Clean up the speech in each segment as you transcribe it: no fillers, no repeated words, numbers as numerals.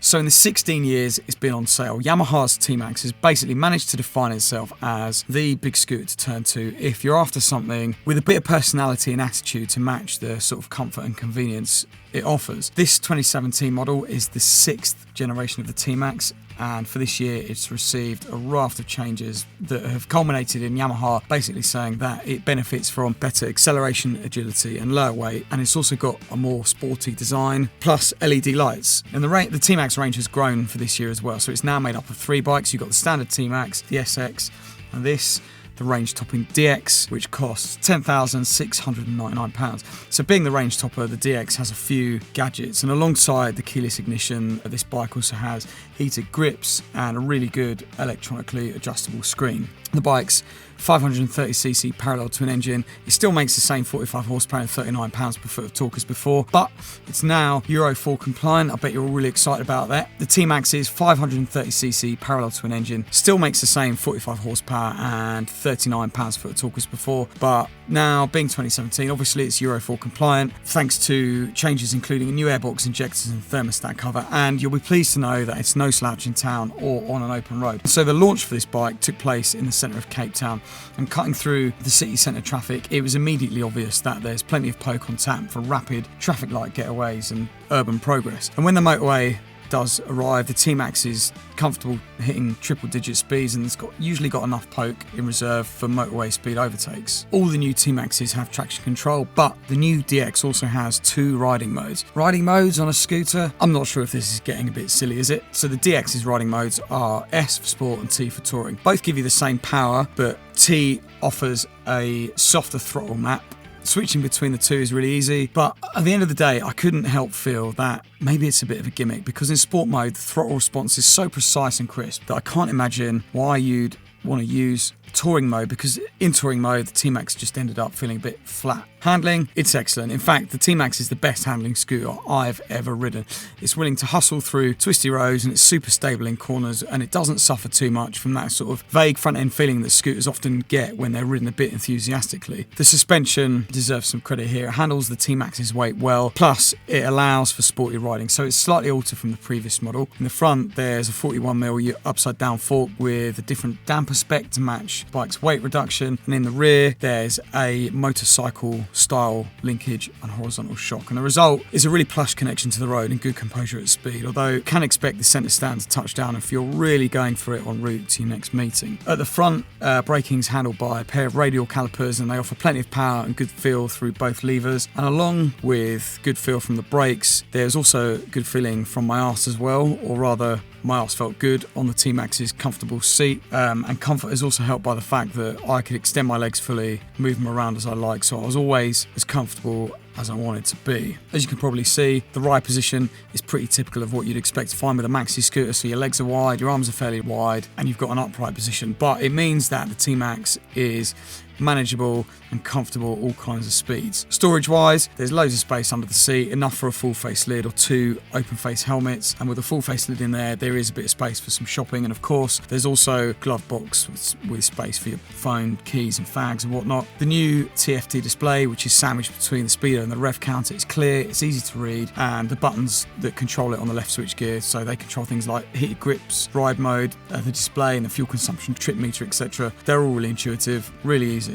So in the 16 years it's been on sale, Yamaha's TMAX has basically managed to define itself as the big scooter to turn to if you're after something with a bit of personality and attitude to match the sort of comfort and convenience it offers. This 2017 model is the 6th generation of the TMAX, and for this year it's received a raft of changes that have culminated in Yamaha basically saying that it benefits from better acceleration, agility and lower weight, and it's also got a more sporty design plus LED lights. And the TMAX range has grown for this year as well, so it's now made up of 3 bikes. You've got the standard TMAX, the SX and this, the range-topping DX, which costs £10,699. So being the range topper, the DX has a few gadgets, and alongside the keyless ignition, this bike also has heated grips and a really good electronically adjustable screen. The bike's 530cc parallel twin engine. It still makes the same 45 horsepower and 39 pounds per foot of torque as before, but it's now Euro 4 compliant. I bet you're all really excited about that. The TMAX's 530cc parallel twin engine still makes the same 45 horsepower and 39 pounds per foot of torque as before, but now being 2017, obviously it's Euro 4 compliant thanks to changes including a new airbox, injectors and thermostat cover, and you'll be pleased to know that it's no slouch in town or on an open road. So the launch for this bike took place in the centre of Cape Town, and cutting through the city centre traffic, it was immediately obvious that there's plenty of poke on tap for rapid traffic light getaways and urban progress. And when the motorway does arrive, the TMAX is comfortable hitting triple-digit speeds, and it's usually got enough poke in reserve for motorway speed overtakes. All the new TMAXs have traction control, but the new DX also has 2 riding modes. Riding modes on a scooter? I'm not sure if this is getting a bit silly, is it? So the DX's riding modes are S for sport and T for touring. Both give you the same power, but T offers a softer throttle map. Switching between the two is really easy, but at the end of the day, I couldn't help feel that maybe it's a bit of a gimmick, because in sport mode, the throttle response is so precise and crisp that I can't imagine why you'd want to use touring mode, because in touring mode the TMAX just ended up feeling a bit flat. Handling, it's excellent. In fact, the TMAX is the best handling scooter I've ever ridden. It's willing to hustle through twisty roads, and it's super stable in corners, and it doesn't suffer too much from that sort of vague front end feeling that scooters often get when they're ridden a bit enthusiastically. The suspension deserves some credit here. It handles the TMAX's weight well, plus it allows for sporty riding, so it's slightly altered from the previous model. In the front there's a 41mm upside down fork with a different damper spec to match the bike's weight reduction, and in the rear there's a motorcycle style linkage and horizontal shock, and the result is a really plush connection to the road and good composure at speed, although you can expect the centre stand to touch down if you're really going for it en route to your next meeting. At the front, braking's handled by a pair of radial calipers, and they offer plenty of power and good feel through both levers, and along with good feel from the brakes, there's also good feeling from my arse as well, or rather my arse felt good on the TMAX's comfortable seat, and comfort is also helped by the fact that I could extend my legs fully, move them around as I like, so I was always as comfortable as I wanted to be. As you can probably see, the ride position is pretty typical of what you'd expect to find with a maxi scooter, so your legs are wide, your arms are fairly wide, and you've got an upright position, but it means that the TMAX is manageable and comfortable at all kinds of speeds. Storage wise, there's loads of space under the seat, enough for a full face lid or 2 open face helmets, and with a full face lid in there is a bit of space for some shopping, and of course there's also a glove box with space for your phone, keys and fags and whatnot. The new TFT display, which is sandwiched between the speedo and the rev counter, is clear, it's easy to read, and the buttons that control it on the left switch gear, so they control things like heated grips, ride mode, the display and the fuel consumption, trip meter, etc. They're all really intuitive, really easy.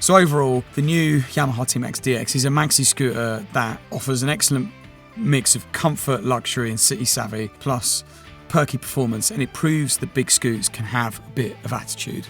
So overall, the new Yamaha TMAX DX is a maxi scooter that offers an excellent mix of comfort, luxury and city savvy, plus perky performance, and it proves that big scoots can have a bit of attitude.